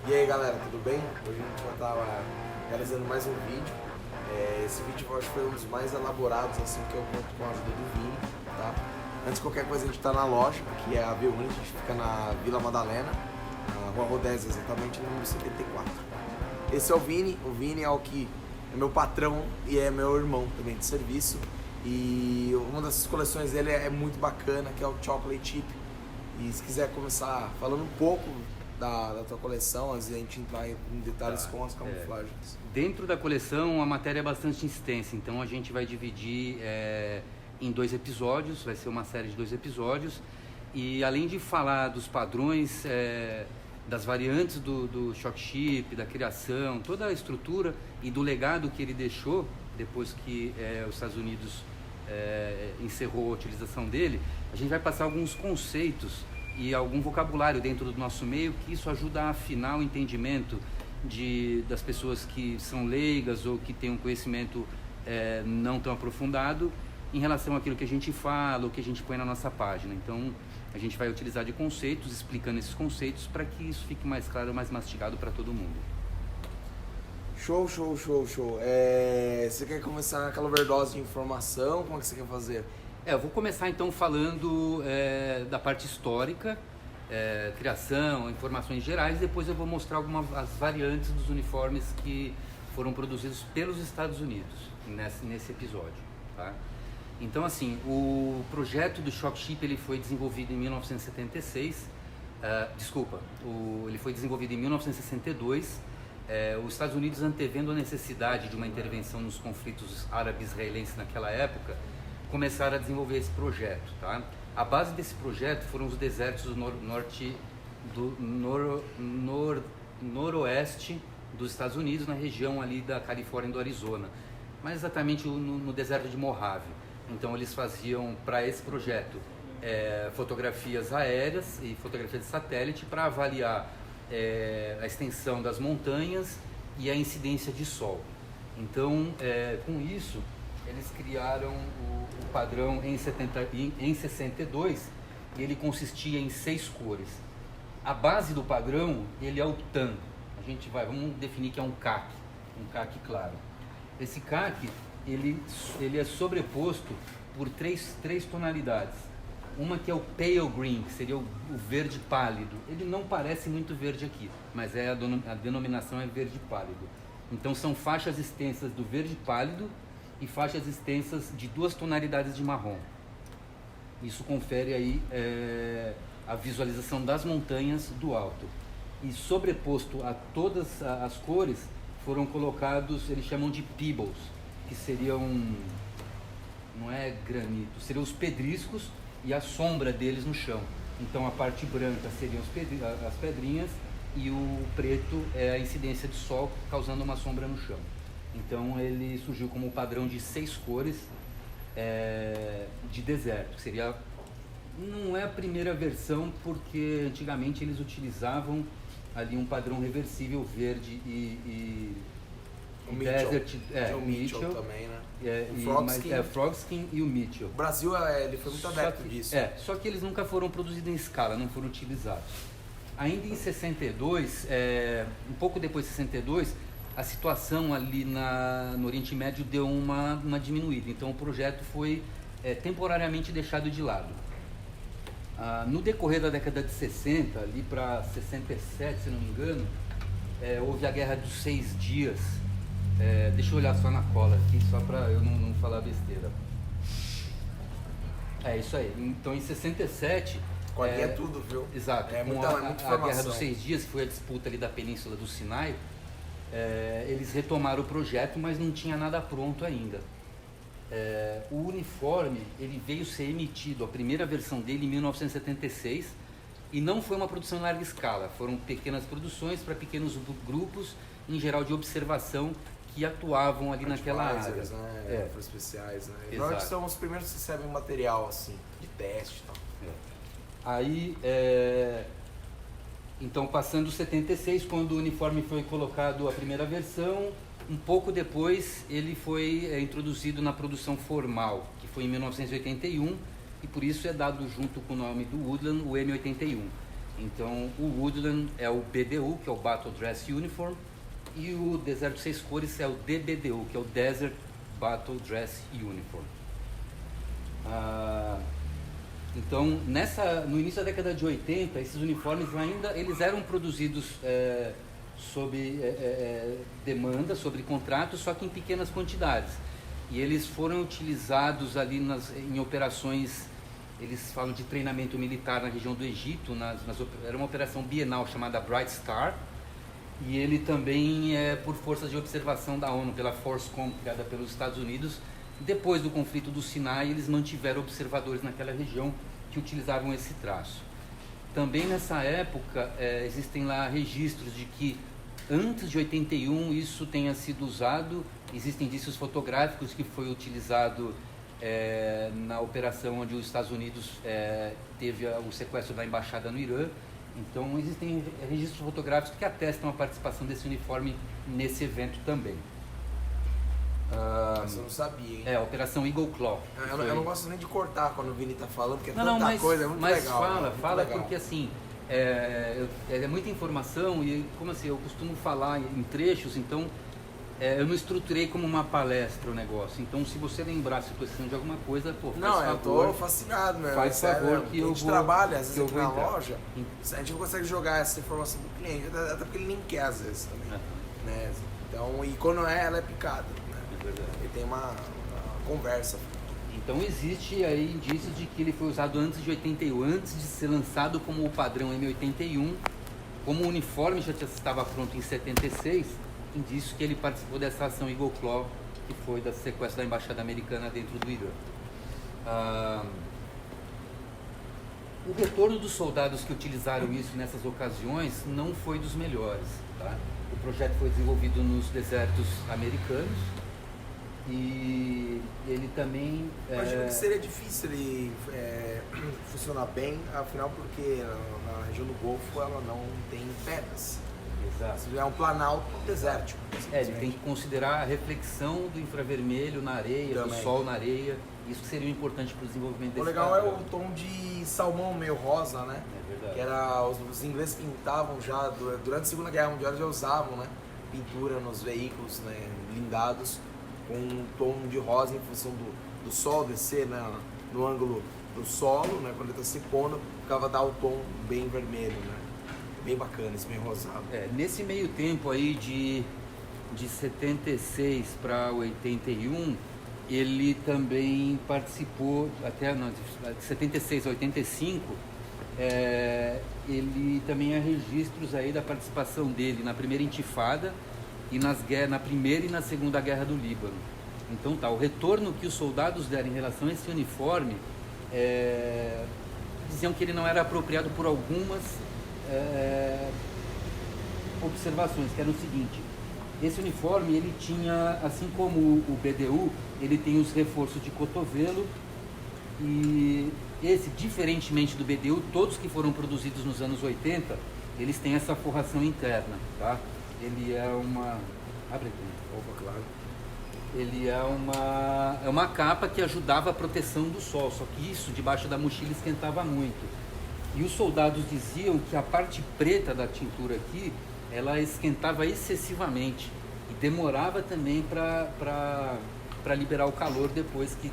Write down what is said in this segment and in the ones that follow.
E aí galera, tudo bem? Hoje a gente vai estar realizando mais um vídeo. Esse vídeo eu acho que foi um dos mais elaborados assim, que eu conto com a ajuda do Vini, tá? Antes de qualquer coisa a gente está na loja, que é a V-Unit, a gente fica na Vila Madalena, na Rua Rodésia, exatamente, no número 74. Esse é o Vini é o que é meu patrão e é meu irmão também de serviço. E uma dessas coleções dele é muito bacana, que é o Chocolate Chip. E se quiser começar falando um pouco da tua coleção, antes de a gente entrar em detalhes com as camuflagens. Dentro da coleção a matéria é bastante extensa, então a gente vai dividir em 2 episódios, vai ser uma série de 2 episódios. E além de falar dos padrões, das variantes do Shock Chip, da criação, toda a estrutura e do legado que ele deixou depois que os Estados Unidos encerrou a utilização dele, a gente vai passar alguns conceitos e algum vocabulário dentro do nosso meio, que isso ajuda a afinar o entendimento das pessoas que são leigas ou que têm um conhecimento não tão aprofundado em relação àquilo que a gente fala ou que a gente põe na nossa página. Então a gente vai utilizar de conceitos, explicando esses conceitos para que isso fique mais claro, mais mastigado para todo mundo. Show. Você quer começar aquela overdose de informação? Como é que você quer fazer? Eu vou começar então falando da parte histórica, criação, informações gerais. Depois eu vou mostrar algumas as variantes dos uniformes que foram produzidos pelos Estados Unidos nesse episódio, tá? Então, assim, o projeto do Shock Chip ele foi desenvolvido em 1976. Ele foi desenvolvido em 1962. Os Estados Unidos, antevendo a necessidade de uma intervenção nos conflitos árabe-israelenses naquela época, começaram a desenvolver esse projeto, tá? A base desse projeto foram os desertos noroeste dos Estados Unidos, na região ali da Califórnia e do Arizona, mais exatamente no deserto de Mojave. Então eles faziam para esse projeto fotografias aéreas e fotografias de satélite para avaliar a extensão das montanhas e a incidência de sol. Então, com isso, eles criaram o padrão em 62, e ele consistia em 6 cores. A base do padrão, ele é o tan. Vamos definir que é um caqui claro. Esse caqui, ele é sobreposto por três tonalidades. Uma que é o pale green, que seria o verde pálido. Ele não parece muito verde aqui, mas a denominação é verde pálido. Então são faixas extensas do verde pálido e faixas extensas de 2 tonalidades de marrom. Isso confere aí a visualização das montanhas do alto. E sobreposto a todas as cores foram colocados, eles chamam de pebbles, que seriam, não é granito, seriam os pedriscos e a sombra deles no chão. Então a parte branca seriam as pedrinhas e o preto é a incidência de sol causando uma sombra no chão. Então ele surgiu como um padrão de 6 cores de deserto, que seria, não é a primeira versão, porque antigamente eles utilizavam ali um padrão reversível verde e o desert, o Mitchell também, né? O Frogskin e o Mitchell. O Brasil ele foi muito adepto disso. Só que eles nunca foram produzidos em escala, não foram utilizados. Ainda em 62, um pouco depois de 62, a situação ali no Oriente Médio deu uma diminuída. Então o projeto foi temporariamente deixado de lado. No decorrer da década de 60, ali para 67, se não me engano, houve a Guerra dos 6 Dias. Deixa eu olhar só na cola aqui, só para eu não falar besteira. É isso aí. Então em 67... é tudo, viu? Exato. Muita a Guerra dos 6 Dias, que foi a disputa ali da Península do Sinai, eles retomaram o projeto, mas não tinha nada pronto ainda. O uniforme, ele veio ser emitido, a primeira versão dele em 1976, e não foi uma produção em larga escala, foram pequenas produções para pequenos grupos, em geral de observação, que atuavam ali naquela área. Né? Especiais, né? Exato. São os primeiros que recebem material assim, de teste e tal. Aí, então, passando 76, quando o uniforme foi colocado a primeira versão, um pouco depois ele foi introduzido na produção formal, que foi em 1981, e por isso é dado junto com o nome do Woodland o M81. Então o Woodland é o BDU, que é o Battle Dress Uniform, e o Deserto Seis Cores é o DBDU, que é o Desert Battle Dress Uniform. Então, no início da década de 80, esses uniformes ainda eles eram produzidos sob demanda, sobre contrato, só que em pequenas quantidades. E eles foram utilizados ali em operações, eles falam de treinamento militar na região do Egito, era uma operação bienal chamada Bright Star, e ele também por forças de observação da ONU, pela Forcecom, criada pelos Estados Unidos. Depois do conflito do Sinai, eles mantiveram observadores naquela região que utilizavam esse traço. Também nessa época, existem lá registros de que antes de 81 isso tenha sido usado. Existem indícios fotográficos que foi utilizado na operação onde os Estados Unidos teve o sequestro da embaixada no Irã. Então existem registros fotográficos que atestam a participação desse uniforme nesse evento também. Mas eu não sabia, hein? A Operação Eagle Claw. Eu não gosto nem de cortar quando o Vini tá falando, porque é tanta mas, coisa, é muito legal. Mas fala legal. porque assim, é muita informação e como assim, eu costumo falar em trechos, então eu não estruturei como uma palestra o negócio. Então se você lembrar, se precisando de alguma coisa, pô, faz favor. Eu tô fascinado mesmo. Faz favor que a gente trabalha, às vezes, aqui na entrar. loja, a gente não consegue jogar essa informação pro cliente, até porque ele nem quer às vezes também. Né? Então, e quando ela é picada. Ele tem uma conversa. Então existe aí indícios de que ele foi usado antes de 81, antes de ser lançado como o padrão M81, como o uniforme já estava pronto em 76, indício que ele participou dessa ação Eagle Claw, que foi da sequestro da embaixada americana dentro do Irã. O retorno dos soldados que utilizaram isso nessas ocasiões não foi dos melhores. Tá? O projeto foi desenvolvido nos desertos americanos. E ele também... Imagino que seria difícil ele funcionar bem, afinal porque na região do Golfo ela não tem pedras. Exato. Se é um planalto desértico. Ele tem que considerar a reflexão do infravermelho na areia, também. Do sol na areia. Isso que seria importante para o desenvolvimento desse O legal padrão. é o tom de salmão meio rosa, né? É verdade. Que era, os ingleses pintavam já, durante a Segunda Guerra Mundial já usavam, né? Pintura nos veículos, né? Blindados, com um tom de rosa em função do sol descer, né? No ângulo do solo, né? Quando ele está se pondo, ficava dar o tom bem vermelho, né? Bem bacana, esse meio rosado. Nesse meio tempo aí de 76 para 81, ele também participou, de 76 a 85, ele também há registros aí da participação dele na primeira intifada e na primeira e na segunda guerra do Líbano. Então o retorno que os soldados deram em relação a esse uniforme, diziam que ele não era apropriado por algumas observações, que eram o seguinte: esse uniforme ele tinha, assim como o BDU, ele tem os reforços de cotovelo, e esse, diferentemente do BDU, todos que foram produzidos nos anos 80, eles têm essa forração interna, tá? Ele é uma... Abre aqui. Opa, claro. Ele é uma capa que ajudava a proteção do sol, só que isso debaixo da mochila esquentava muito. E os soldados diziam que a parte preta da tintura aqui, ela esquentava excessivamente e demorava também para liberar o calor depois que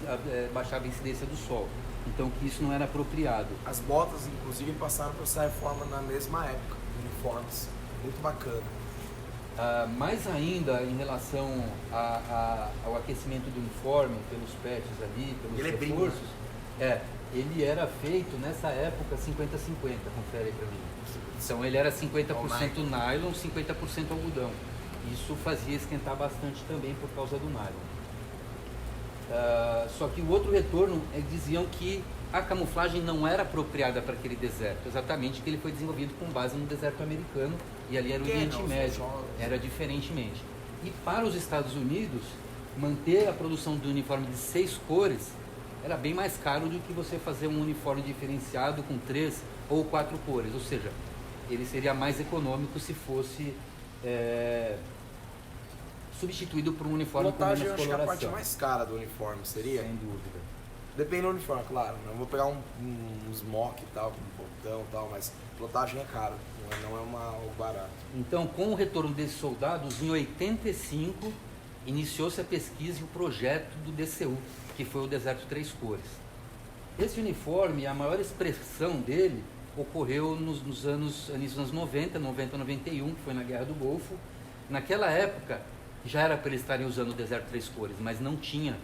baixava a incidência do sol. Então que isso não era apropriado. As botas, inclusive, passaram por essa reforma na mesma época, uniformes. Muito bacana. Mais ainda em relação ao aquecimento do uniforme, pelos patches ali, pelos reforços, ele era feito nessa época 50-50, confere aí pra mim. Então ele era 50% nylon, 50% algodão. Isso fazia esquentar bastante também por causa do nylon. Só que o outro retorno, diziam que a camuflagem não era apropriada para aquele deserto, exatamente porque ele foi desenvolvido com base no deserto americano e ali era o Oriente Médio, era diferentemente. E para os Estados Unidos, manter a produção do uniforme de 6 cores era bem mais caro do que você fazer um uniforme diferenciado com 3 ou 4 cores, ou seja, ele seria mais econômico se fosse substituído por um uniforme com menos coloração. Montagem, acho que é a parte mais cara do uniforme, seria? Sem dúvida. Depende do uniforme, claro. Eu vou pegar um smock e tal, com botão e tal, mas plotagem é caro, não é algo barato. Então, com o retorno desses soldados, em 85, iniciou-se a pesquisa e o projeto do DCU, que foi o Deserto Três Cores. Esse uniforme, a maior expressão dele ocorreu nos anos 90, 91, que foi na Guerra do Golfo. Naquela época, já era para eles estarem usando o Deserto Três Cores, mas não tinha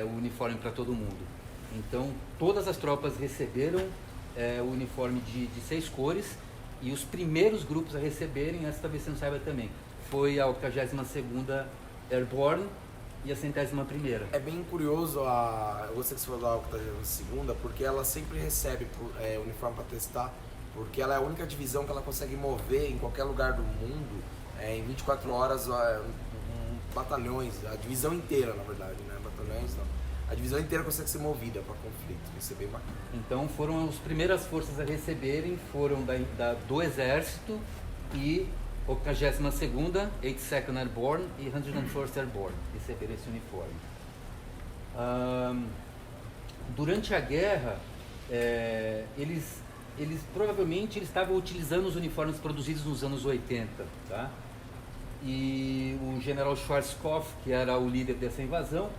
o uniforme para todo mundo. Então, todas as tropas receberam o uniforme de 6 cores, e os primeiros grupos a receberem, essa talvez você não saiba também, foi a 82ª Airborne e a 101ª. É bem curioso, eu gostei que você falou da 82ª, porque ela sempre recebe uniforme para testar, porque ela é a única divisão que ela consegue mover em qualquer lugar do mundo, em 24 horas, batalhões, a divisão inteira, na verdade, né? Batalhões não. A divisão inteira consegue ser movida para conflito, isso é bem bacana. Então foram as primeiras forças a receberem, foram do Exército e 82ª, 82nd Airborne e 101st Airborne receberam esse uniforme. Durante a guerra, eles provavelmente estavam utilizando os uniformes produzidos nos anos 80, tá? E o general Schwarzkopf, que era o líder dessa invasão,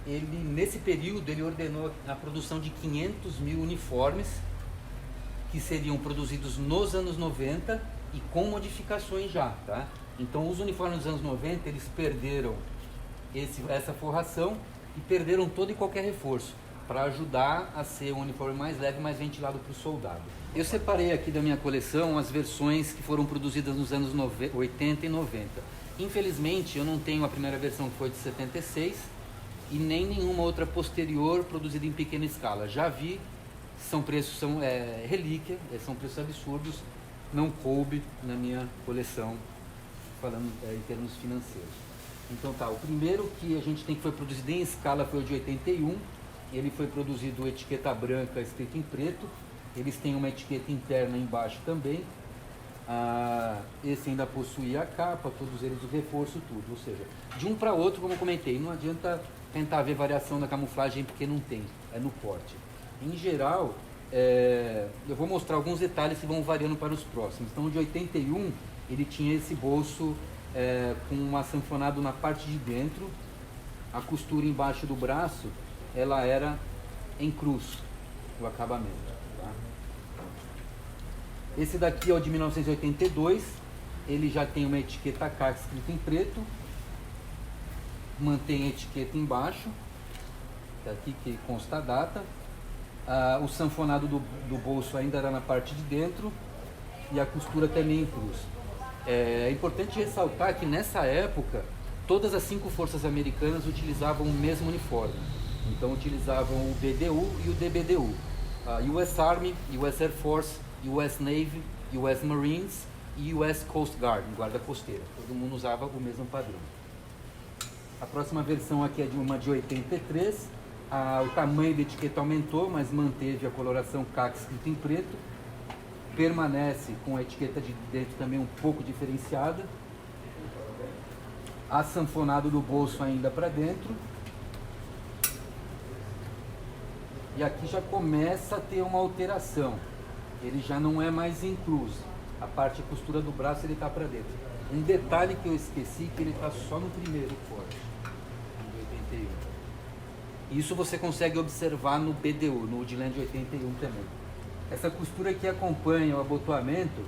nesse período ele ordenou a produção de 500 mil uniformes que seriam produzidos nos anos 90 e com modificações já, tá? Então os uniformes dos anos 90 eles perderam essa forração e perderam todo e qualquer reforço para ajudar a ser um uniforme mais leve e mais ventilado para o soldado. Eu separei aqui da minha coleção as versões que foram produzidas nos anos 80 e 90. Infelizmente eu não tenho a primeira versão, que foi de 76, e nem nenhuma outra posterior produzida em pequena escala. Já vi, são relíquia, são preços absurdos, não coube na minha coleção, falando em termos financeiros. Então tá, o primeiro que a gente tem que foi produzido em escala foi o de 81, ele foi produzido etiqueta branca escrito em preto, eles têm uma etiqueta interna embaixo também, esse ainda possuía a capa, todos eles o reforço, tudo, ou seja, de um para outro, como eu comentei, não adianta tentar ver variação da camuflagem porque não tem, é no corte. Em geral, eu vou mostrar alguns detalhes que vão variando para os próximos. Então, o de 81, ele tinha esse bolso com um sanfonado na parte de dentro, a costura embaixo do braço, ela era em cruz, o acabamento. Tá? Esse daqui é o de 1982, ele já tem uma etiqueta K escrita em preto, mantém a etiqueta embaixo, aqui que consta a data. O sanfonado do bolso ainda era na parte de dentro e a costura também em cruz. É importante ressaltar que nessa época todas as 5 forças americanas utilizavam o mesmo uniforme. Então utilizavam o BDU e o DBDU, US Army, US Air Force, US Navy, US Marines e US Coast Guard, guarda costeira. Todo mundo usava o mesmo padrão. A próxima versão aqui é de 83. O tamanho da etiqueta aumentou, mas manteve a coloração CAC escrita em preto. Permanece com a etiqueta de dentro também um pouco diferenciada. A sanfonado do bolso ainda para dentro. E aqui já começa a ter uma alteração. Ele já não é mais em cruz. A parte de costura do braço ele está para dentro. Um detalhe que eu esqueci, que ele está só no primeiro corte, de 81. Isso você consegue observar no BDU, no Woodland 81 também. Essa costura que acompanha o abotoamento,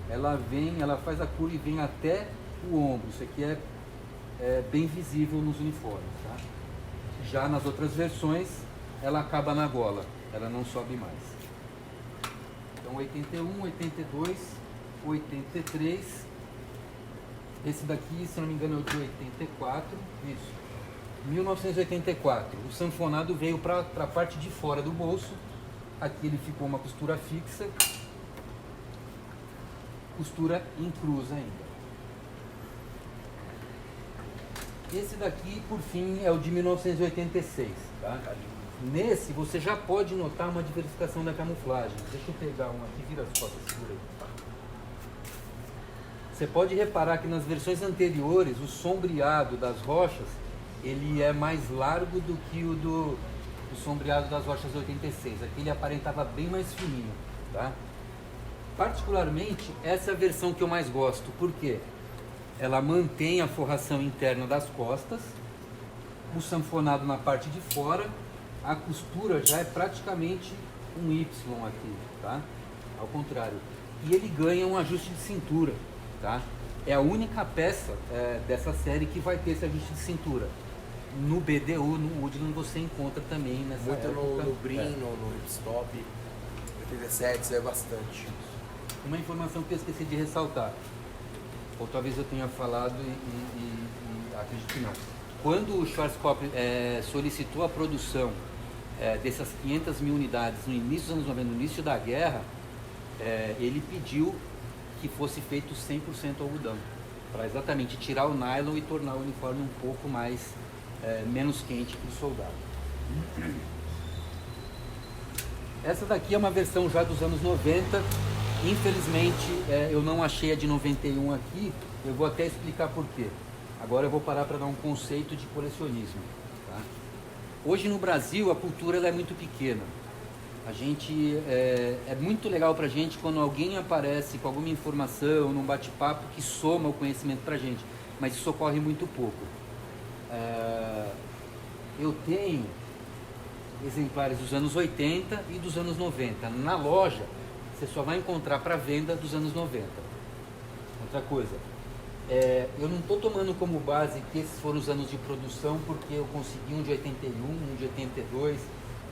ela faz a curva e vem até o ombro. Isso aqui é bem visível nos uniformes. Tá? Já nas outras versões, ela acaba na gola, ela não sobe mais. Então 81, 82, 83, esse daqui, se não me engano, é o de 84, isso. 1984, o sanfonado veio para a parte de fora do bolso, aqui ele ficou uma costura fixa, costura em cruz ainda. Esse daqui, por fim, é o de 1986, tá? Nesse, você já pode notar uma diversificação da camuflagem. Deixa eu pegar um aqui, vira as costas, segura aí. Você pode reparar que nas versões anteriores, o sombreado das rochas, ele é mais largo do que o o sombreado das rochas 86. Aqui ele aparentava bem mais fininho, tá? Particularmente, essa é a versão que eu mais gosto. Por quê? Ela mantém a forração interna das costas, o sanfonado na parte de fora, a costura já é praticamente um Y aqui, tá? Ao contrário. E ele ganha um ajuste de cintura, tá? É a única peça dessa série que vai ter esse ajuste de cintura. No BDU, no Woodland, você encontra também nessa Muito época. no Brin, no Hipstop, 87, isso é bastante. Uma informação que eu esqueci de ressaltar, ou talvez eu tenha falado e acredito que não. Quando o Schwarzkopf solicitou a produção dessas 500 mil unidades no início dos anos 90, no início da guerra, ele pediu que fosse feito 100% algodão, para exatamente tirar o nylon e tornar o uniforme um pouco mais menos quente para o soldado. Essa daqui é uma versão já dos anos 90. Infelizmente eu não achei a de 91 aqui. Eu vou até explicar por quê. Agora eu vou parar para dar um conceito de colecionismo, tá? Hoje no Brasil a cultura ela é muito pequena. A gente é muito legal para a gente quando alguém aparece com alguma informação num bate-papo que soma o conhecimento para a gente, mas isso ocorre muito pouco. Eu tenho exemplares dos anos 80 e dos anos 90. Na loja, você só vai encontrar para venda dos anos 90. Outra coisa, eu não estou tomando como base que esses foram os anos de produção porque eu consegui um de 81, um de 82,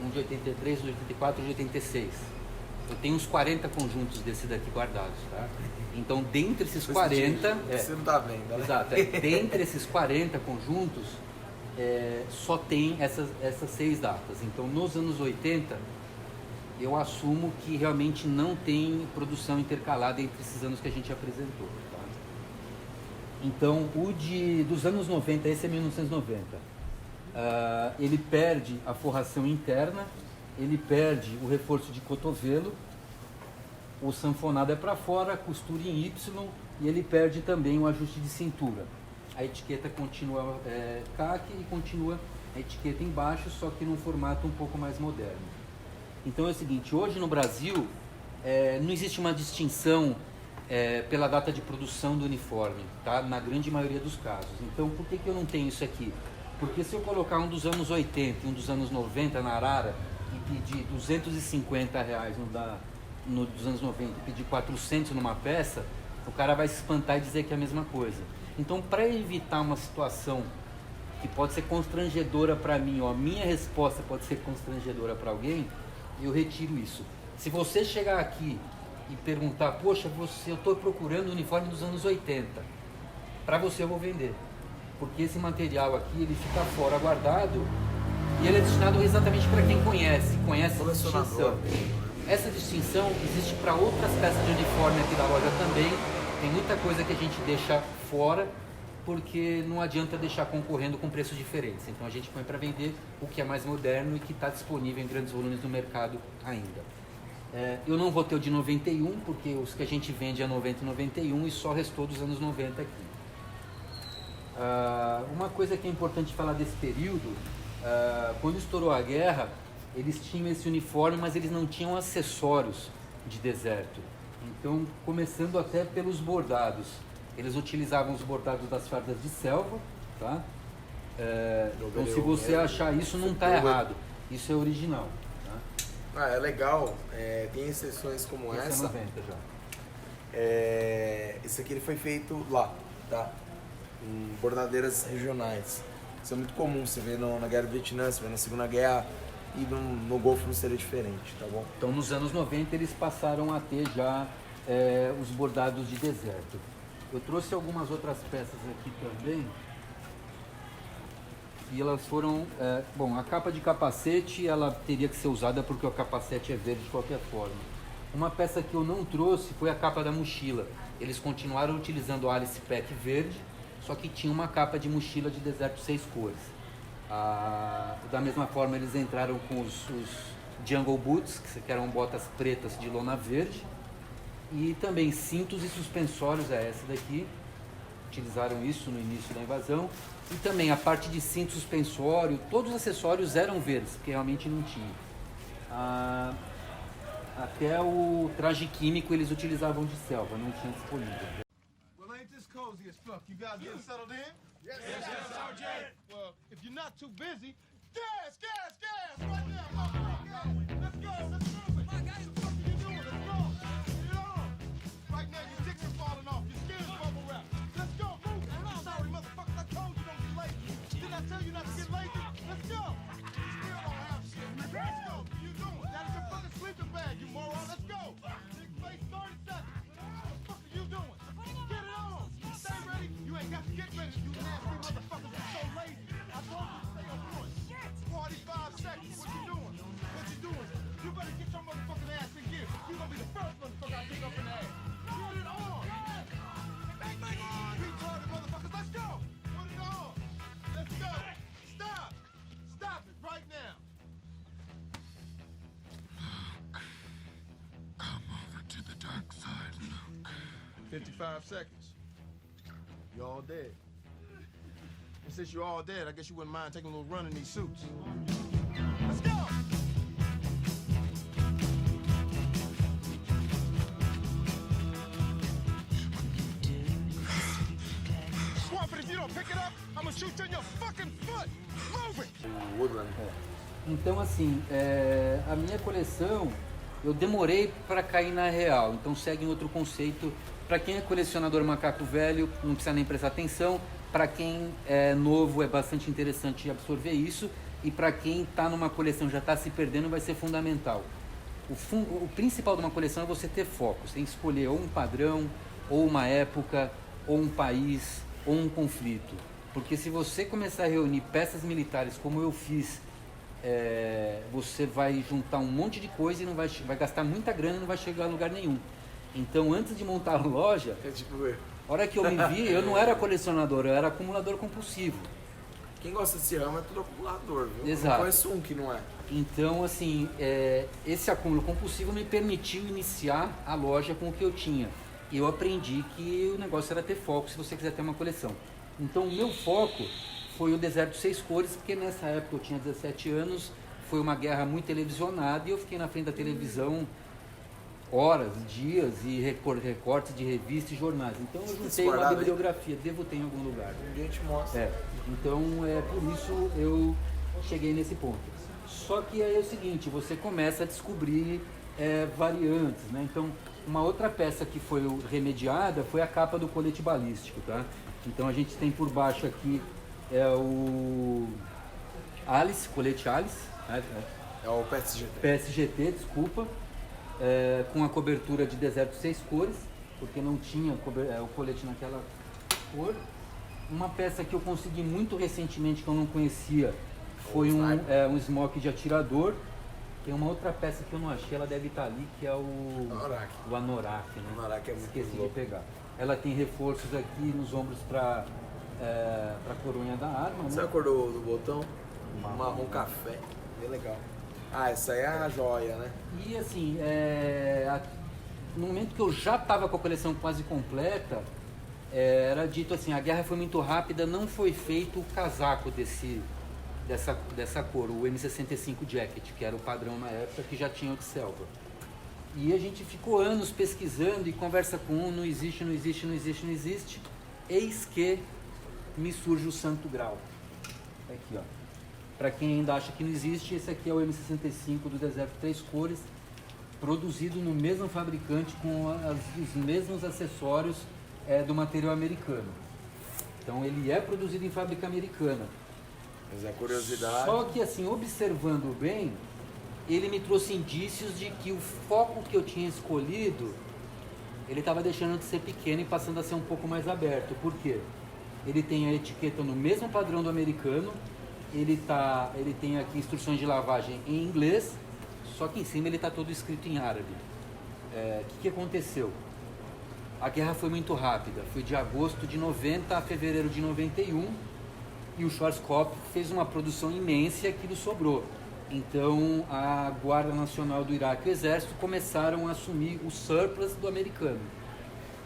um de 83, um de 84, um de 86. Eu tenho uns 40 conjuntos desse daqui guardados, tá? Então, dentre esses 40... Você não está vendo, né? Exato. Dentre esses 40 conjuntos, só tem essas 6 datas. Então, nos anos 80, eu assumo que realmente não tem produção intercalada entre esses anos que a gente apresentou, tá? Então, dos anos 90, esse é 1990. Ele perde a forração interna, ele perde o reforço de cotovelo, o sanfonado é para fora, a costura em Y, e ele perde também o ajuste de cintura. A etiqueta continua CAC e continua a etiqueta embaixo, só que num formato um pouco mais moderno. Então é o seguinte, hoje no Brasil não existe uma distinção pela data de produção do uniforme, tá? Na grande maioria dos casos. Então por que eu não tenho isso aqui? Porque se eu colocar um dos anos 80 e um dos anos 90 na Arara e pedir R$250 dos anos 90 e pedir 400 numa peça, o cara vai se espantar e dizer que é a mesma coisa. Então, para evitar uma situação que pode ser constrangedora para mim, ou a minha resposta pode ser constrangedora para alguém, eu retiro isso. Se você chegar aqui e perguntar, poxa, eu estou procurando o uniforme dos anos 80, para você eu vou vender. Porque esse material aqui, ele fica fora guardado e ele é destinado exatamente para quem conhece a distinção. Essa distinção existe para outras peças de uniforme aqui da loja também. Tem muita coisa que a gente deixa fora porque não adianta deixar concorrendo com preços diferentes. Então a gente põe para vender o que é mais moderno e que está disponível em grandes volumes no mercado ainda. Eu não vou ter o de 91 porque os que a gente vende é 90 e 91 e só restou dos anos 90 aqui. Uma coisa que é importante falar desse período, quando estourou a guerra, eles tinham esse uniforme, mas eles não tinham acessórios de deserto. Então, começando até pelos bordados. Eles utilizavam os bordados das fardas de selva, tá? Então, se você achar isso, não está errado. Isso é original. Tá? É legal. Tem exceções como essa. Essa é 90 já. Esse aqui ele foi feito lá, tá? Em bordadeiras regionais. Isso é muito comum, você vê na Guerra do Vietnã, você vê na Segunda Guerra e no Golfo não seria diferente, tá bom? Então nos anos 90 eles passaram a ter já os bordados de deserto. Eu trouxe algumas outras peças aqui também e elas foram... bom, a capa de capacete ela teria que ser usada porque o capacete é verde de qualquer forma. Uma peça que eu não trouxe foi a capa da mochila. Eles continuaram utilizando o Alice Pack verde, só que tinha uma capa de mochila de deserto 6 cores. Da mesma forma eles entraram com os Jungle Boots, que eram botas pretas de lona verde, e também cintos e suspensórios, essa daqui, utilizaram isso no início da invasão. E também a parte de cinto suspensório, todos os acessórios eram verdes, porque realmente não tinha. Até o traje químico eles utilizavam de selva, não tinha disponível. Well, ain't this cozy as fuck? You guys getting settled in? Yes, Sergeant. Well, if you're not too busy, gas! Right now, motherfucker! Let's go! Let's move it! What the fuck are you doing? Let's go! Get on! Right now, your dicks are falling off. Your skin's bubble wrap. Let's go! Move it! I'm sorry, motherfucker. I told you don't get lazy. Didn't I tell you not to get lazy? Let's go! You still don't have shit. Let's go! What are you doing? That is your fucking sleeping bag, you moron. Let's go! Big face 30 seconds. What the fuck are you doing? Get it on! Stay ready. You ain't got to get ready, you nasty motherfuckers. You're so lazy. I told you to stay on point. 45 seconds. What you doing? You better get your motherfucking ass in gear. You gonna be the first motherfucker I pick up in the ass. Put it on! Retarded motherfuckers, let's go! Put it on! Let's go! Stop! Stop it right now! Come over to the dark side, Luke. 55 seconds. You all dead. And since you're all dead, I guess you wouldn't mind taking a little run in these suits. Let's go! Swamp it, if you don't pick it up, I'm gonna shoot you in your fucking foot! Move it! O Woodland. Então, assim, a minha coleção, eu demorei para cair na real. Então, segue um outro conceito. Para quem é colecionador macaco velho, não precisa nem prestar atenção. Para quem é novo, é bastante interessante absorver isso. E para quem está numa coleção já está se perdendo, vai ser fundamental. O principal de uma coleção é você ter foco. Você tem que escolher ou um padrão, ou uma época, ou um país, ou um conflito. Porque se você começar a reunir peças militares, como eu fiz, você vai juntar um monte de coisa e não vai gastar muita grana e não vai chegar a lugar nenhum. Então, antes de montar a loja, É tipo eu. a hora que eu me vi, eu não era colecionador, eu era acumulador compulsivo. Quem gosta desse ramo é tudo acumulador, viu? Exato. Eu não conheço um que não é. Então, assim, esse acúmulo compulsivo me permitiu iniciar a loja com o que eu tinha. E eu aprendi que o negócio era ter foco se você quiser ter uma coleção. Então, o meu foco foi o Deserto Seis Cores, porque nessa época eu tinha 17 anos, foi uma guerra muito televisionada e eu fiquei na frente da televisão horas, dias e recortes de revistas e jornais. Então eu juntei uma bibliografia, devo ter em algum lugar. Ninguém te mostra. Então por isso eu cheguei nesse ponto. Só que aí é o seguinte, você começa a descobrir variantes, né? Então uma outra peça que foi remediada foi a capa do colete balístico, tá? Então a gente tem por baixo aqui o Alice, colete Alice, né? É o PSGT. PSGT, desculpa. Com a cobertura de Deserto Seis Cores, porque não tinha o colete naquela cor. Uma peça que eu consegui muito recentemente, que eu não conhecia, foi um smoke de atirador. Tem uma outra peça que eu não achei, ela deve estar ali, que é o Anorak. Né? O Anorak é muito Esqueci louco. de pegar. Ela tem reforços aqui nos ombros para a coronha da arma. Né? Você acordou do botão? Marrom café. Bem legal. Ah, essa aí é a joia, né? E assim, no momento que eu já estava com a coleção quase completa, era dito assim, a guerra foi muito rápida, não foi feito o casaco dessa cor, o M65 Jacket, que era o padrão na época, que já tinha o de selva. E a gente ficou anos pesquisando e conversa com um, não existe. Eis que me surge o Santo Grau. Aqui, ó. Para quem ainda acha que não existe, esse aqui é o M65 do Deserto Três Cores, produzido no mesmo fabricante com os mesmos acessórios do material americano. Então ele é produzido em fábrica americana. Mas é curiosidade. Só que assim, observando bem, ele me trouxe indícios de que o foco que eu tinha escolhido, ele estava deixando de ser pequeno e passando a ser um pouco mais aberto. Por quê? Ele tem a etiqueta no mesmo padrão do americano, ele tem aqui instruções de lavagem em inglês, só que em cima ele está todo escrito em árabe. O que aconteceu? A guerra foi muito rápida, foi de agosto de 90 a fevereiro de 91, e o Schwarzkopf fez uma produção imensa e aquilo sobrou. Então a Guarda Nacional do Iraque e o Exército começaram a assumir o surplus do americano.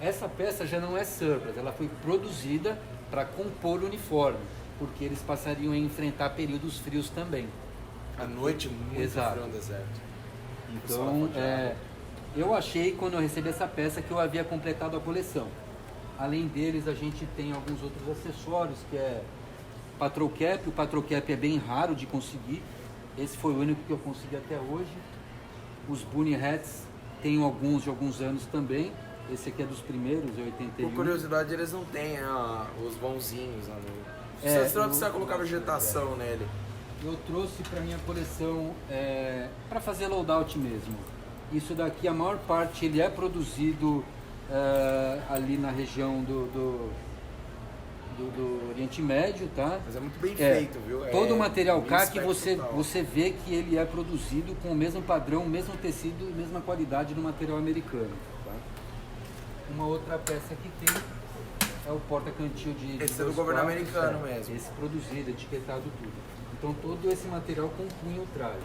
Essa peça já não é surplus, ela foi produzida para compor o uniforme, porque eles passariam a enfrentar períodos frios também. À noite, muito Exato. frio no deserto. Então, eu achei, quando eu recebi essa peça, que eu havia completado a coleção. Além deles, a gente tem alguns outros acessórios, que é Patrol Cap. O Patrol Cap é bem raro de conseguir. Esse foi o único que eu consegui até hoje. Os Bunny Hats, tenho alguns de alguns anos também. Esse aqui é dos primeiros, é 81. Por curiosidade, eles não têm os bonzinhos lá no... É, Você precisa colocar vegetação nele. Eu trouxe para minha coleção para fazer loadout mesmo. Isso daqui, a maior parte, ele é produzido ali na região do Oriente Médio, tá? Mas é muito bem feito, viu? Todo o material bem CAC spec total. você vê que ele é produzido com o mesmo padrão, o mesmo tecido e mesma qualidade do material americano. Tá? Uma outra peça que tem é o porta-cantil de Esse é do 2 governo quartos, americano mesmo. Esse produzido, etiquetado, tudo. Então todo esse material compunha o traje.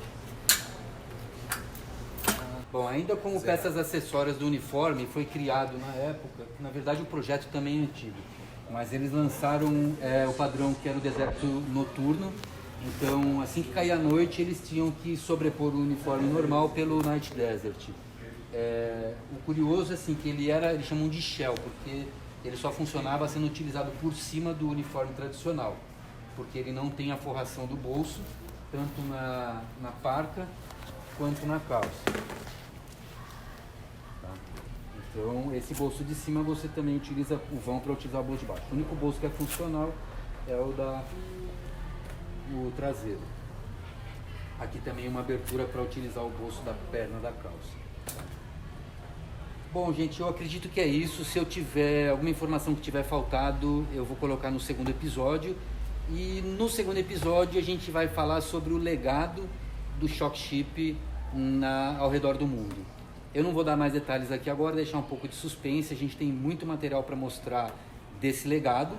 Bom, ainda como peças acessórias do uniforme, foi criado na época, na verdade o projeto também é antigo, mas eles lançaram o padrão que era o deserto noturno. Então, assim que caía a noite, eles tinham que sobrepor o uniforme normal pelo Night Desert. O curioso é assim, que eles chamam de shell, porque ele só funcionava sendo utilizado por cima do uniforme tradicional, porque ele não tem a forração do bolso, tanto na parca quanto na calça. Tá? Então, esse bolso de cima você também utiliza o vão para utilizar o bolso de baixo. O único bolso que é funcional é o traseiro. Aqui também uma abertura para utilizar o bolso da perna da calça. Bom, gente, eu acredito que é isso. Se eu tiver alguma informação que tiver faltado, eu vou colocar no segundo episódio. E no segundo episódio a gente vai falar sobre o legado do Shock Ship ao redor do mundo. Eu não vou dar mais detalhes aqui agora, deixar um pouco de suspense. A gente tem muito material para mostrar desse legado.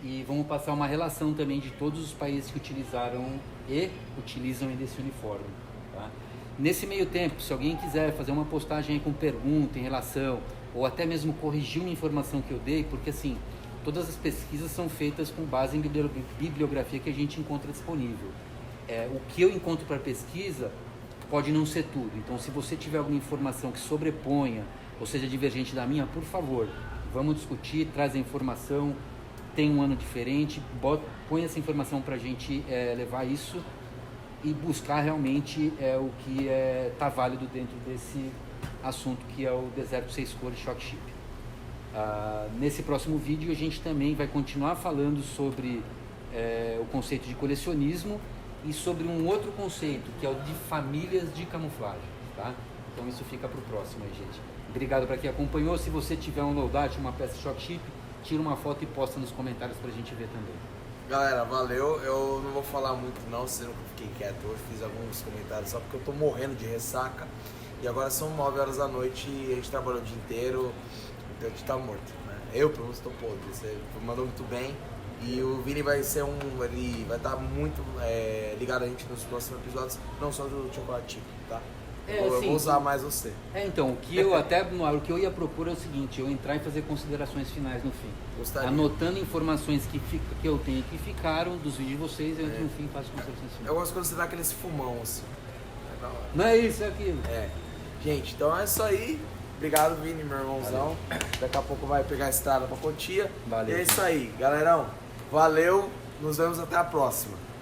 E vamos passar uma relação também de todos os países que utilizaram e utilizam desse uniforme. Tá? Nesse meio tempo, se alguém quiser fazer uma postagem aí com pergunta em relação, ou até mesmo corrigir uma informação que eu dei, porque assim, todas as pesquisas são feitas com base em bibliografia que a gente encontra disponível. O que eu encontro para pesquisa pode não ser tudo. Então, se você tiver alguma informação que sobreponha, ou seja divergente da minha, por favor, vamos discutir, traz a informação. Tem um ano diferente, põe essa informação para a gente levar isso e buscar realmente o que está válido dentro desse assunto que é o Deserto 6 Cores Shock Ship. Nesse próximo vídeo a gente também vai continuar falando sobre o conceito de colecionismo e sobre um outro conceito, que é o de famílias de camuflagem. Tá? Então isso fica para o próximo aí, gente. Obrigado para quem acompanhou. Se você tiver um loadout, uma peça Shock Ship, tira uma foto e posta nos comentários pra gente ver também. Galera, valeu. Eu não vou falar muito não, sendo que eu fiquei quieto hoje, fiz alguns comentários só porque eu tô morrendo de ressaca. E agora são 9 horas da noite e a gente trabalhou o dia inteiro, então a gente tá morto, né? Eu, pelo menos, tô podre. Você mandou muito bem. E o Vini vai ser ele vai estar muito ligado a gente nos próximos episódios, não só do Chocolate Chip, tá? Eu vou usar mais você. Então, o que eu ia propor é o seguinte, eu entrar e fazer considerações finais no fim. Gostaria. Anotando informações que eu tenho que ficaram dos vídeos de vocês, eu entro no fim e faço considerações finais. Eu gosto quando você dá aquele fumão assim. É da hora. Não é isso, é aquilo. Gente, então é isso aí. Obrigado, Vini, meu irmãozão. Daqui a pouco vai pegar a estrada pra Cotia. Valeu. E é isso aí, galerão. Valeu. Nos vemos até a próxima.